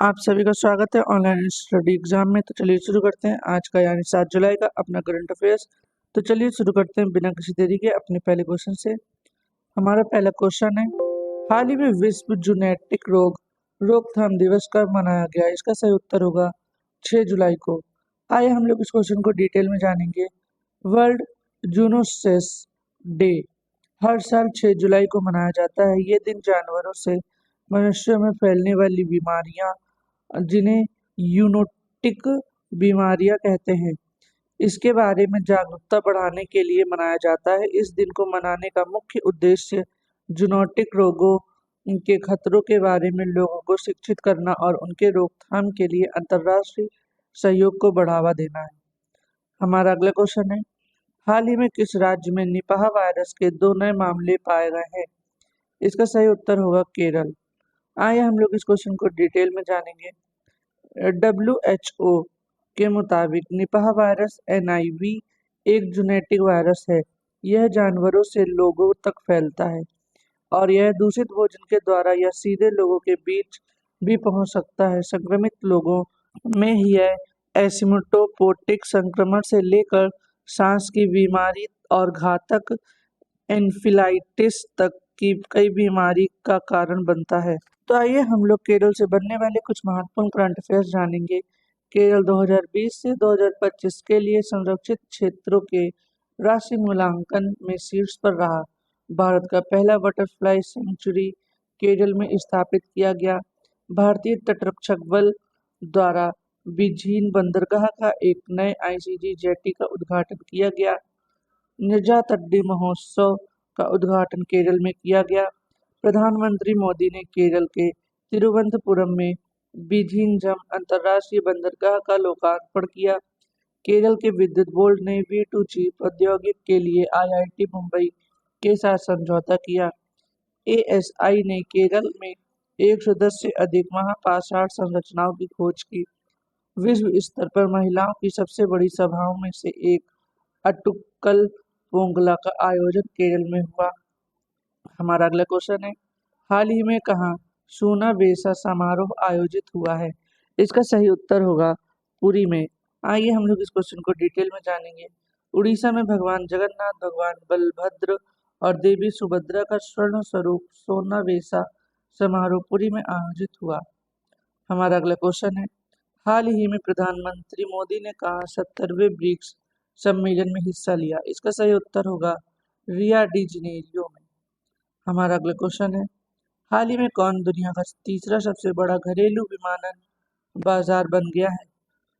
आप सभी का स्वागत है ऑनलाइन स्टडी एग्जाम में। तो चलिए शुरू करते हैं आज का यानी 7 जुलाई का अपना करंट अफेयर्स। तो चलिए शुरू करते हैं बिना किसी देरी के अपने पहले क्वेश्चन से। हमारा पहला क्वेश्चन है, हाल ही में विश्व जूनोटिक रोग रोकथाम दिवस कब मनाया गया? इसका सही उत्तर होगा 6 जुलाई को। आइए हम लोग इस क्वेश्चन को डिटेल में जानेंगे। वर्ल्ड जूनोसिस डे हर साल 6 जुलाई को मनाया जाता है। ये दिन जानवरों से मनुष्यों में फैलने वाली बीमारियां, जिन्हें यूनोटिक बीमारियां कहते हैं, इसके बारे में जागरूकता बढ़ाने के लिए मनाया जाता है। इस दिन को मनाने का मुख्य उद्देश्य जूनोटिक रोगों के खतरों के बारे में लोगों को शिक्षित करना और उनके रोकथाम के लिए अंतर्राष्ट्रीय सहयोग को बढ़ावा देना है। हमारा अगला क्वेश्चन है, हाल ही में किस राज्य में निपाह वायरस के 2 नए मामले पाए गए हैं? इसका सही उत्तर होगा केरल। आइए हम लोग इस क्वेश्चन को डिटेल में जानेंगे। WHO के मुताबिक निपाह वायरस NIV एक जूनोटिक वायरस है। यह जानवरों से लोगों तक फैलता है और यह दूषित भोजन के द्वारा या सीधे लोगों के बीच भी पहुंच सकता है। संक्रमित लोगों में यह एसिम्प्टोमेटिक संक्रमण से लेकर सांस की बीमारी और घातक एन्फिलाइटिस तक की कई बीमारी का कारण बनता है। तो आइए हम लोग केरल से बनने वाले कुछ महत्वपूर्ण करंट अफेयर्स जानेंगे। केरल 2020 से 2025 के लिए संरक्षित क्षेत्रों के राष्ट्रीय मूल्यांकन में शीर्ष पर रहा। भारत का पहला बटरफ्लाई सेंचुरी केरल में स्थापित किया गया। भारतीय तटरक्षक बल द्वारा बिझीन बंदरगाह का एक नए ICG जेटी का उद्घाटन किया गया। निजात-अड्डी महोत्सव का उद्घाटन केरल में किया गया। प्रधानमंत्री मोदी ने केरल के तिरुवनंतपुरम में बिझींजम अंतर्राष्ट्रीय बंदरगाह का लोकार्पण किया। केरल के विद्युत बोर्ड ने V2G प्रौद्योगिकी के लिए IIT मुंबई के साथ समझौता किया। ASI ने केरल में 110 से अधिक महापाषाण संरचनाओं की खोज की। विश्व स्तर पर महिलाओं की सबसे बड़ी सभाओं में से एक अट्टुक्कल पोंगला का आयोजन केरल में हुआ। हमारा अगला क्वेश्चन है, हाल ही में कहाँ सूना बेसा समारोह आयोजित हुआ है? इसका सही उत्तर होगा पुरी में। आइए हम लोग इस क्वेश्चन को डिटेल में जानेंगे। उड़ीसा में भगवान जगन्नाथ, भगवान बलभद्र और देवी सुभद्रा का स्वर्ण स्वरूप सोना बेसा समारोह पुरी में आयोजित हुआ। हमारा अगला क्वेश्चन है, हाल ही में प्रधानमंत्री मोदी ने कहा 70वें ब्रिक्स सम्मेलन में हिस्सा लिया? इसका सही उत्तर होगा रिया डी जनेरियो में। हमारा अगला क्वेश्चन है, हाल ही में कौन दुनिया का तीसरा सबसे बड़ा घरेलू विमानन बाजार बन गया है?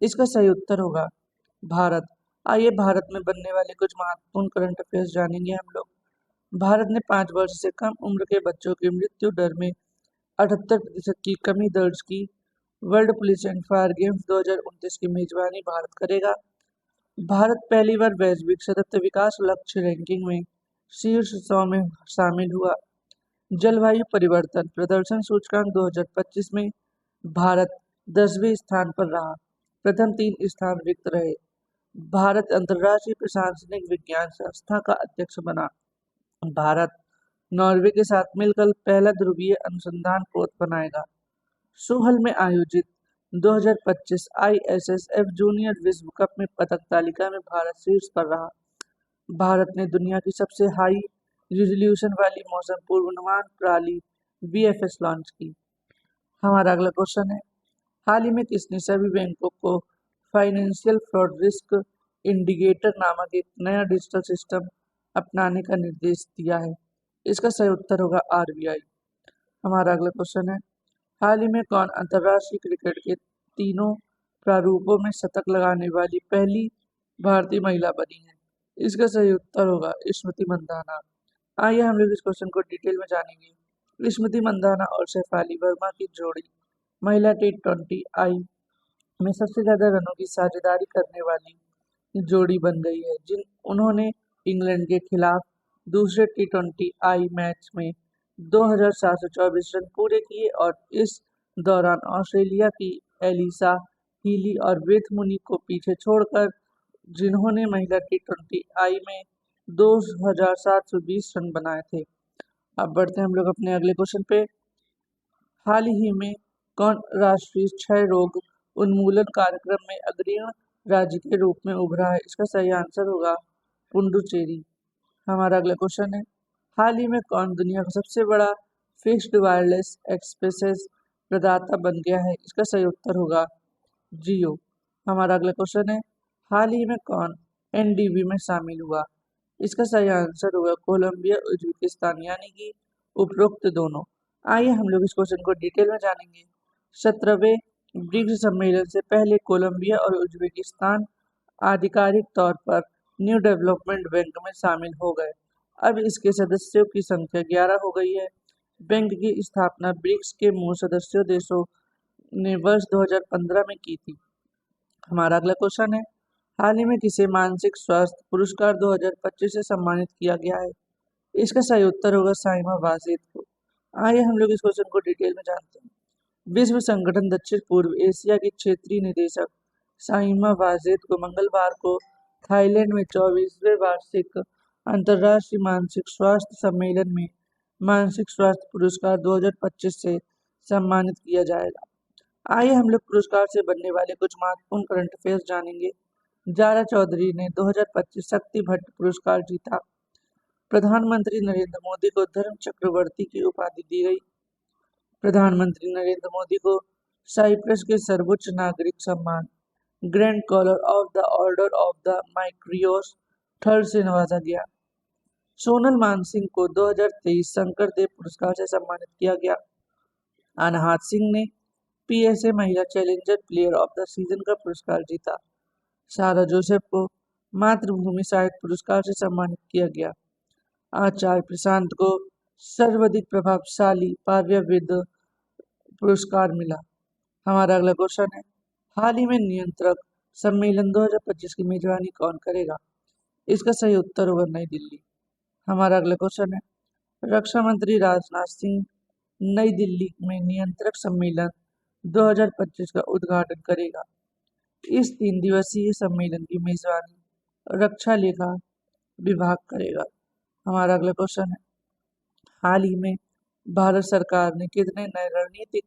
इसका सही उत्तर होगा भारत। आइए भारत में बनने वाले कुछ महत्वपूर्ण करंट अफेयर्स जानेंगे हम लोग। भारत ने 5 वर्ष से कम उम्र के बच्चों की मृत्यु दर में 78% की कमी दर्ज की। World police and fire games 2029 की मेजबानी भारत करेगा। भारत पहली बार वैश्विक सतत विकास लक्ष्य रैंकिंग में शीर्ष 100 में शामिल हुआ। जलवायु परिवर्तन प्रदर्शन सूचकांक 2025 में भारत 10वें स्थान पर रहा। प्रथम 3 स्थान रिक्त रहे। भारत अंतर्राष्ट्रीय प्रशासनिक विज्ञान संस्था का अध्यक्ष बना। भारत नॉर्वे के साथ मिलकर पहला ध्रुवीय अनुसंधान पोत बनाएगा। सोहल में आयोजित 2025 ISSF जूनियर विश्व कप में पदक तालिका में भारत शीर्ष पर रहा। भारत ने दुनिया की सबसे हाई रिजोल्यूशन वाली मौसम पूर्वानुमान प्रणाली VFS लॉन्च की। हमारा अगला क्वेश्चन है, हाल ही में किसने सभी बैंकों को फाइनेंशियल फ्रॉड रिस्क इंडिकेटर नामक एक नया डिजिटल सिस्टम अपनाने का निर्देश दिया है? इसका सही उत्तर होगा RBI। हमारा अगला क्वेश्चन है, हाल ही में कौन अंतर्राष्ट्रीय क्रिकेट के तीनों प्रारूपों में शतक लगाने वाली पहली भारतीय महिला बनी है? इसका सही उत्तर होगा स्मृति मंदाना। आइए हम लोग इस क्वेश्चन को डिटेल में जानेंगे। स्मृति मंदाना और शेफाली वर्मा की जोड़ी महिला T20I में सबसे ज्यादा रनों की साझेदारी करने वाली जोड़ी बन गई है। उन्होंने इंग्लैंड के खिलाफ दूसरे T20I मैच में 2724 रन पूरे किए और इस दौरान ऑस्ट्रेलिया की एलिसा हीली और बेथ मुनी को पीछे छोड़कर, जिन्होंने महिला T20I में 2720 रन बनाए थे। अब बढ़ते हैं हम लोग अपने अगले क्वेश्चन पे। हाल ही में कौन राष्ट्रीय क्षय रोग उन्मूलन कार्यक्रम में अग्रणी राज्य के रूप में उभरा है? इसका सही आंसर होगा पुडुचेरी। हमारा अगला क्वेश्चन है, हाल ही में कौन दुनिया का सबसे बड़ा फिक्स्ड वायरलेस एक्सेस प्रदाता बन गया है? इसका सही उत्तर होगा जियो। हमारा अगला क्वेश्चन है, हाल ही में कौन एनडीबी में शामिल हुआ? इसका सही आंसर होगा कोलंबिया उज्बेकिस्तान, यानी कि उपरोक्त दोनों। आइए हम लोग इस क्वेश्चन को डिटेल में जानेंगे। 17वें ब्रिक्स सम्मेलन से पहले कोलंबिया और उज्बेकिस्तान आधिकारिक तौर पर न्यू डेवलपमेंट बैंक में शामिल हो गए। अब इसके सदस्यों की संख्या 11 हो गई है। बैंक की स्थापना ब्रिक्स के मूल सदस्यों देशों ने वर्ष 2015 में की थी। हमारा अगला क्वेश्चन है, हाल ही में किसे मानसिक स्वास्थ्य पुरस्कार 2025 से सम्मानित किया गया है? इसका सही उत्तर होगा साइमा वाजेद को। आइए हम लोग इस क्वेश्चन को डिटेल में जानते हैं। विश्व संगठन दक्षिण पूर्व एशिया की क्षेत्रीय निदेशक साइमा वाजेद को मंगलवार को थाईलैंड में 24वें वार्षिक अंतर्राष्ट्रीय मानसिक स्वास्थ्य सम्मेलन में मानसिक स्वास्थ्य पुरस्कार 2025 से सम्मानित किया जाएगा। आइए हम लोग पुरस्कार से बनने वाले कुछ महत्वपूर्ण करंट अफेयर्स जानेंगे। जारा चौधरी ने 2025 शक्ति भट्ट पुरस्कार जीता। प्रधानमंत्री नरेंद्र मोदी को धर्म चक्रवर्ती की उपाधि दी गई। प्रधानमंत्री नरेंद्र मोदी को साइप्रस के सर्वोच्च नागरिक सम्मान grand collar of the order of the Makarios third से नवाजा गया। सोनल मानसिंह को 2023 शंकर देव पुरस्कार से सम्मानित किया गया। अनाहत सिंह ने पीएसए महिला challenger player of the season का पुरस्कार जीता। सारा जोसेफ को मातृभूमि साहित्य पुरस्कार से सम्मानित किया गया। आचार्य प्रशांत को सर्वाधिक प्रभावशाली पार्यविद पुरस्कार मिला। हमारा अगला क्वेश्चन है, हाल ही में नियंत्रक सम्मेलन 2025 की मेजबानी कौन करेगा? इसका सही उत्तर होगा नई दिल्ली। हमारा अगला क्वेश्चन है, रक्षा मंत्री राजनाथ सिंह नई दिल्ली में नियंत्रक सम्मेलन 2025 का उद्घाटन करेगा। इस 3 दिवसीय सम्मेलन की मेजबानी रक्षा लेखा विभाग करेगा। हमारा अगला क्वेश्चन है, हाल ही में भारत सरकार ने कितने नए रणनीतिक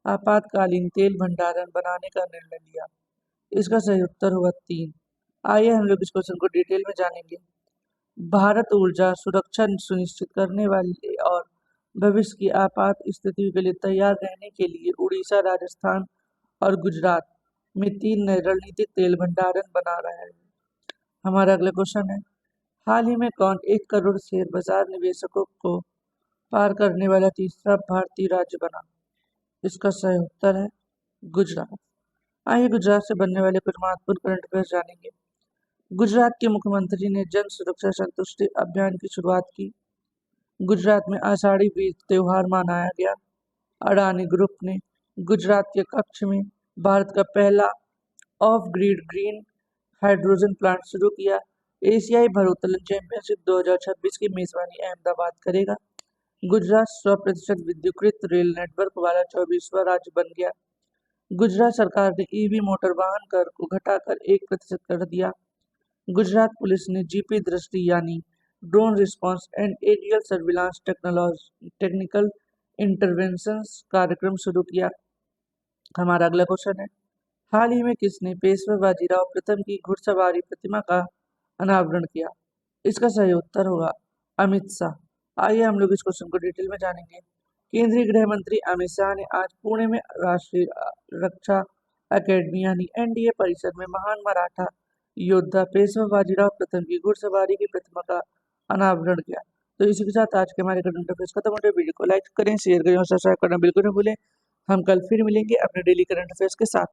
आपातकालीन तेल भंडारण बनाने का निर्णय लिया? इसका सही उत्तर होगा 3। आइए हम लोग इस क्वेश्चन को डिटेल में जानेंगे। भारत ऊर्जा सुरक्षा सुनिश्चित करने वाले और भविष्य की आपात स्थितियों के लिए तैयार रहने के लिए उड़ीसा, राजस्थान और गुजरात में 3 नए रणनीतिक तेल भंडारण बना रहा है। हमारा अगला क्वेश्चन है, हाल ही में कौन 1 करोड़ शेयर बाजार निवेशकों को पार करने वाला तीसरा भारतीय राज्य बना? इसका सही उत्तर है गुजरात। आइए गुजरात से बनने वाले कुछ महत्वपूर्ण करंट अफेयर्स जानेंगे। गुजरात के मुख्यमंत्री ने जन सुरक्षा संतुष्टि अभियान की शुरुआत की। गुजरात में आषाढ़ी बीज त्योहार मनाया गया। अडानी ग्रुप ने गुजरात के कच्छ में भारत का पहला of grid green hydrogen plant शुरू किया। एशियाई भारोत्तोलन चैंपियनशिप 2026 की मेजबानी अहमदाबाद करेगा। गुजरात 100% विद्युतीकृत रेल नेटवर्क वाला 24वां राज्य बन गया। गुजरात सरकार ने ईवी मोटर वाहन कर को घटाकर 1% कर दिया। गुजरात पुलिस ने जीपी दृष्टि यानी drone response and aerial surveillance technical interventions कार्यक्रम शुरू किया। हमारा अगला क्वेश्चन है, हाल ही में किसने पेशवा बाजीराव प्रथम की घुड़सवारी प्रतिमा का अनावरण किया? इसका सही उत्तर होगा अमित शाह। आइए हम लोग इस क्वेश्चन को डिटेल में जानेंगे। केंद्रीय गृह मंत्री अमित शाह ने आज पुणे में राष्ट्रीय रक्षा अकेडमी यानी एनडीए परिसर में महान मराठा योद्धा पेशवा बाजीराव प्रथम की घुड़सवारी की प्रतिमा का अनावरण किया। तो इसी के साथ आज के हमारे करंट अफेयर्स खत्म होते हैं। वीडियो को लाइक करें, शेयर करें और सब्सक्राइब करना बिल्कुल न भूलें। हम कल फिर मिलेंगे अपने डेली करंट अफेयर्स के साथ।